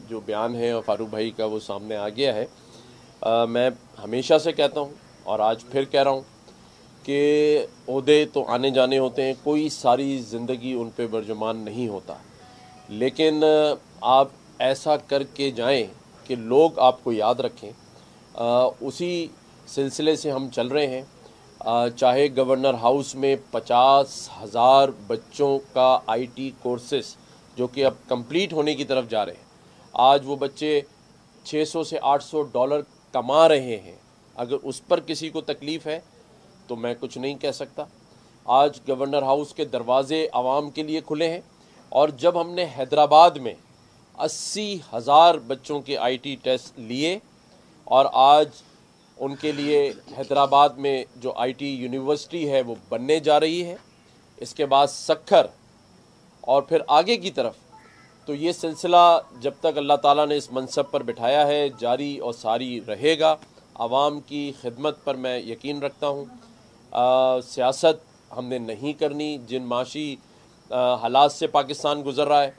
जो बयान है और फारूक भाई का वो सामने आ गया है। मैं हमेशा से कहता हूँ और आज फिर कह रहा हूँ कि ओहदे तो आने जाने होते हैं, कोई सारी ज़िंदगी उन पे बर्जुमान नहीं होता, लेकिन आप ऐसा करके जाएं कि लोग आपको याद रखें। उसी सिलसिले से हम चल रहे हैं। चाहे गवर्नर हाउस में 50,000 बच्चों का आईटी कोर्सेस जो कि अब कंप्लीट होने की तरफ जा रहे हैं, आज वो बच्चे $600 से $800 कमा रहे हैं। अगर उस पर किसी को तकलीफ़ है तो मैं कुछ नहीं कह सकता। आज गवर्नर हाउस के दरवाज़े आवाम के लिए खुले हैं, और जब हमने हैदराबाद में 80,000 बच्चों के आईटी टेस्ट लिए और आज उनके लिए हैदराबाद में जो आईटी यूनिवर्सिटी है वो बनने जा रही है, इसके बाद सक्खर और फिर आगे की तरफ, तो ये सिलसिला जब तक अल्लाह ताला ने इस मनसब पर बिठाया है जारी और सारी रहेगा। आवाम की खिदमत पर मैं यकीन रखता हूँ। सियासत हमने नहीं करनी। जिन माशी हालात से पाकिस्तान गुज़र रहा है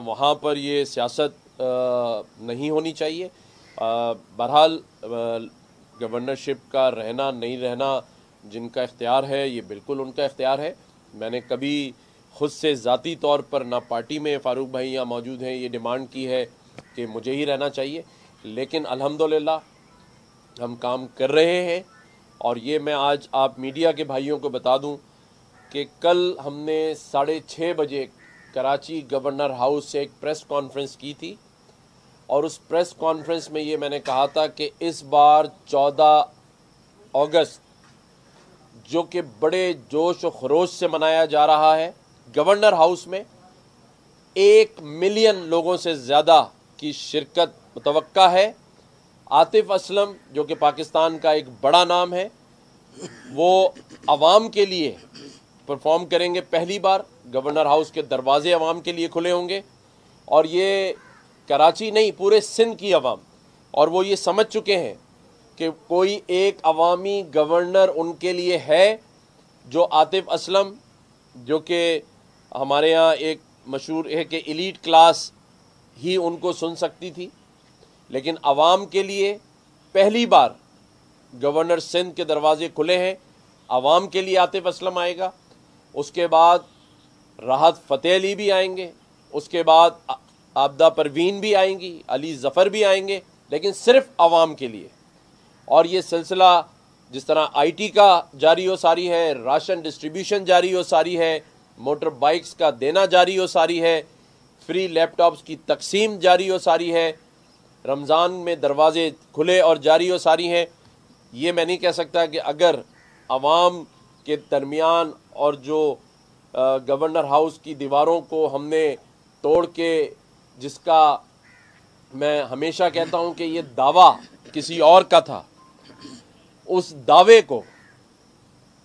वहाँ पर ये सियासत नहीं होनी चाहिए। बहरहाल गवर्नरशिप का रहना नहीं रहना जिनका इख्तियार है, ये बिल्कुल उनका इख्तियार है। मैंने कभी ख़ुद से ज़ाती तौर पर ना पार्टी में फारूक भाई यहाँ मौजूद हैं ये डिमांड की है कि मुझे ही रहना चाहिए, लेकिन अल्हम्दुलिल्लाह हम काम कर रहे हैं। और ये मैं आज आप मीडिया के भाइयों को बता दूं कि कल हमने 6:30 बजे कराची गवर्नर हाउस से एक प्रेस कॉन्फ्रेंस की थी, और उस प्रेस कॉन्फ्रेंस में ये मैंने कहा था कि इस बार 14 अगस्त जो कि बड़े जोश और खरोश से मनाया जा रहा है, गवर्नर हाउस में 1 मिलियन लोगों से ज़्यादा की शिरकत मुतवक्का है। आतिफ असलम जो कि पाकिस्तान का एक बड़ा नाम है, वो आवाम के लिए परफॉर्म करेंगे। पहली बार गवर्नर हाउस के दरवाजे आवाम के लिए खुले होंगे, और ये कराची नहीं पूरे सिंध की आवाम, और वो ये समझ चुके हैं कि कोई एक अवामी गवर्नर उनके लिए है, जो आतिफ असलम जो कि हमारे यहाँ एक मशहूर है कि एलीट क्लास ही उनको सुन सकती थी, लेकिन आवाम के लिए पहली बार गवर्नर सिंध के दरवाजे खुले हैं। आवाम के लिए आतिफ असलम आएगा, उसके बाद राहत फ़तेह अली भी आएंगे, उसके बाद आबदा परवीन भी आएंगी, अली ज़फ़र भी आएंगे, लेकिन सिर्फ आवाम के लिए। और ये सिलसिला जिस तरह आईटी का जारी व सारी है, राशन डिस्ट्रीब्यूशन जारी व सारी है, मोटर बाइक्स का देना जारी व सारी है, फ्री लैपटॉप्स की तकसीम जारी व सारी है, रमज़ान में दरवाजे खुले और जारी व सारी हैं। ये मैं नहीं कह सकता कि अगर आवाम के दरमियान और जो गवर्नर हाउस की दीवारों को हमने तोड़ के, जिसका मैं हमेशा कहता हूं कि ये दावा किसी और का था, उस दावे को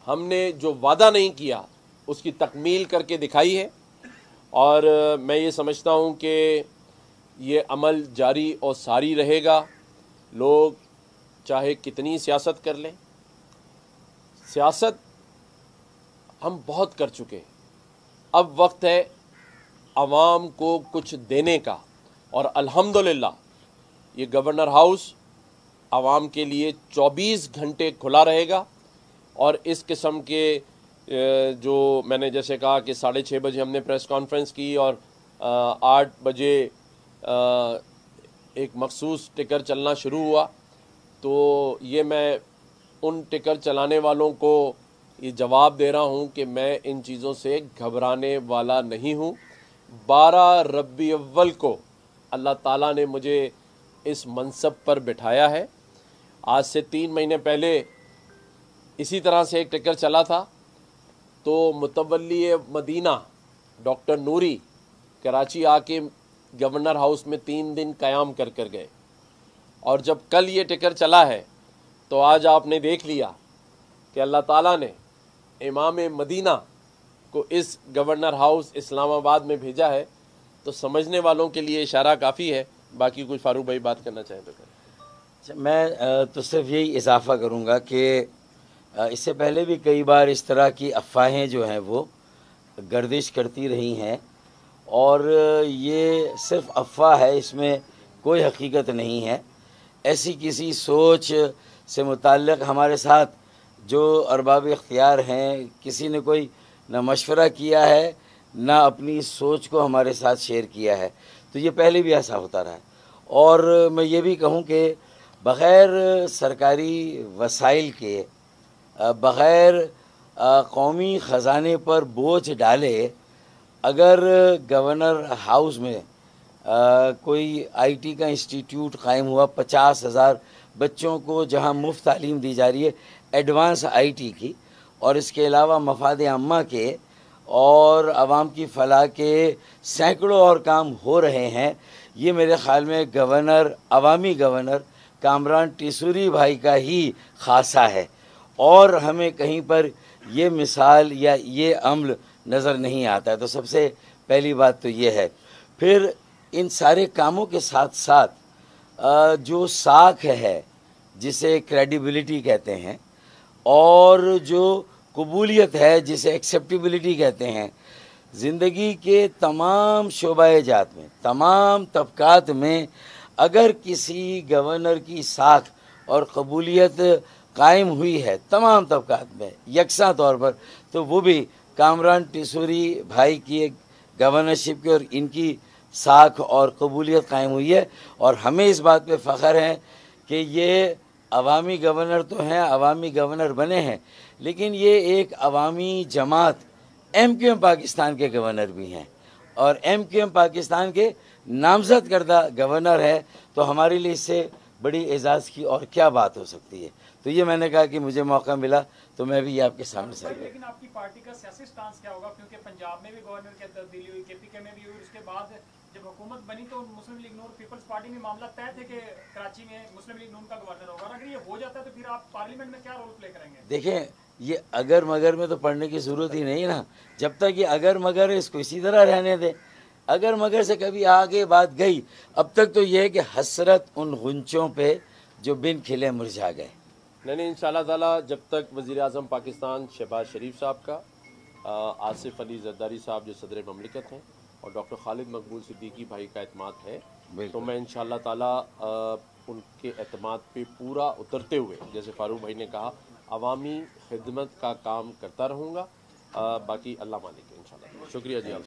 हमने जो वादा नहीं किया उसकी तकमील करके दिखाई है। और मैं ये समझता हूं कि ये अमल जारी और सारी रहेगा। लोग चाहे कितनी सियासत कर लें, सियासत हम बहुत कर चुके हैं, अब वक्त है आवाम को कुछ देने का। और अल्हम्दुलिल्लाह ये गवर्नर हाउस आवाम के लिए 24 घंटे खुला रहेगा। और इस किस्म के जो मैंने जैसे कहा कि 6:30 बजे हमने प्रेस कॉन्फ्रेंस की, और 8 बजे एक मखसूस टिकर चलना शुरू हुआ। तो ये मैं उन टिकर चलाने वालों को ये जवाब दे रहा हूँ कि मैं इन चीज़ों से घबराने वाला नहीं हूँ। 12 रबी अव्वल को अल्लाह ताला ने मुझे इस मनसब पर बिठाया है। आज से 3 महीने पहले इसी तरह से एक टिकर चला था, तो मुतवल्ली मदीना डॉक्टर नूरी कराची आके गवर्नर हाउस में 3 दिन क़याम कर गए। और जब कल ये टिकर चला है तो आज आपने देख लिया कि अल्लाह ताला ने इमाम मदीना को इस गवर्नर हाउस इस्लामाबाद में भेजा है। तो समझने वालों के लिए इशारा काफ़ी है। बाकी कुछ फारूक भाई बात करना चाहें तो करें। मैं तो सिर्फ यही इजाफ़ा करूँगा कि इससे पहले भी कई बार इस तरह की अफवाहें जो हैं वो गर्दिश करती रही हैं, اور یہ صرف افواہ ہے، اس میں کوئی حقیقت نہیں ہے۔ ایسی کسی سوچ سے متعلق ہمارے ساتھ جو ارباب اختیار ہیں، کسی نے کوئی نہ مشورہ کیا ہے نہ اپنی سوچ کو ہمارے ساتھ شیئر کیا ہے، تو یہ پہلے بھی ایسا ہوتا رہا ہے۔ اور میں یہ بھی کہوں کہ بغیر سرکاری وسائل کے، بغیر قومی خزانے پر بوجھ ڈالے، اگر گورنر ہاؤس میں کوئی آئی ٹی کا انسٹیٹیوٹ قائم ہوا، 50,000 بچوں کو جہاں مفت تعلیم دی جا رہی ہے ایڈوانس آئی ٹی کی، اور اس کے علاوہ مفاد عامہ کے اور عوام کی فلاح کے سینکڑوں اور کام ہو رہے ہیں، یہ میرے خیال میں عوامی گورنر کامران ٹیسوری بھائی کا ہی خاصہ ہے، اور ہمیں کہیں پر یہ مثال یا یہ عمل نظر نہیں آتا ہے۔ تو سب سے پہلی بات تو یہ ہے۔ پھر ان سارے کاموں کے ساتھ ساتھ جو ساکھ ہے جسے کریڈیبلٹی کہتے ہیں، اور جو قبولیت ہے جسے ایکسیپٹیبلٹی کہتے ہیں، زندگی کے تمام شعبہ جات میں، تمام طبقات میں اگر کسی گورنر کی ساکھ اور قبولیت قائم ہوئی ہے تمام طبقات میں یکساں طور پر، تو وہ بھی کامران ٹیسوری بھائی کی گورنرشپ کی اور ان کی ساکھ اور قبولیت قائم ہوئی ہے۔ اور ہمیں اس بات پہ فخر ہے کہ یہ عوامی گورنر تو ہیں، عوامی گورنر بنے ہیں، لیکن یہ ایک عوامی جماعت ایم کیو ایم پاکستان کے گورنر بھی ہیں، اور ایم کیو ایم پاکستان کے نامزد کردہ گورنر ہے، تو ہمارے لیے اس سے بڑی اعزاز کی اور کیا بات ہو سکتی ہے۔ تو یہ میں نے کہا کہ مجھے موقع ملا تو میں بھی یہ آپ کے سامنے سے۔ لیکن آپ کی پارٹی کا سیاسی سٹانس کیا ہوگا؟ کیونکہ پنجاب میں بھی گورنر کی تبدیلی ہوئی، کے پی کے میں بھی ہوئی، اس کے بعد جب حکومت بنی تو مسلم لیگ نون پیپلز پارٹی میں معاملہ طے تھے کہ کراچی میں مسلم لیگ نون کا گورنر ہوگا، اور اگر یہ ہو جاتا ہے تو پھر آپ پارلیمنٹ میں کیا رول پلے کریں گے؟ دیکھیں، یہ اگر مگر میں تو پڑھنے کی ضرورت ہی نہیں نا، جب تک یہ اگر مگر اس کو اسی طرح رہنے دیں۔ اگر مگر سے کبھی آگے بات گئی، اب تک تو یہ ہے کہ حسرت ان غنچوں پہ جو بن کھلے مرجھا گئے۔ نہیں انشاءاللہ تعالیٰ جب تک وزیر اعظم پاکستان شہباز شریف صاحب کا، آصف علی زرداری صاحب جو صدر مملکت ہیں، اور ڈاکٹر خالد مقبول صدیقی بھائی کا اعتماد ہے، تو میں انشاءاللہ تعالیٰ ان کے اعتماد پہ پورا اترتے ہوئے، جیسے فاروق بھائی نے کہا، عوامی خدمت کا کام کرتا رہوں گا۔ باقی اللہ مالک ہے انشاءاللہ۔ شکریہ جی آپ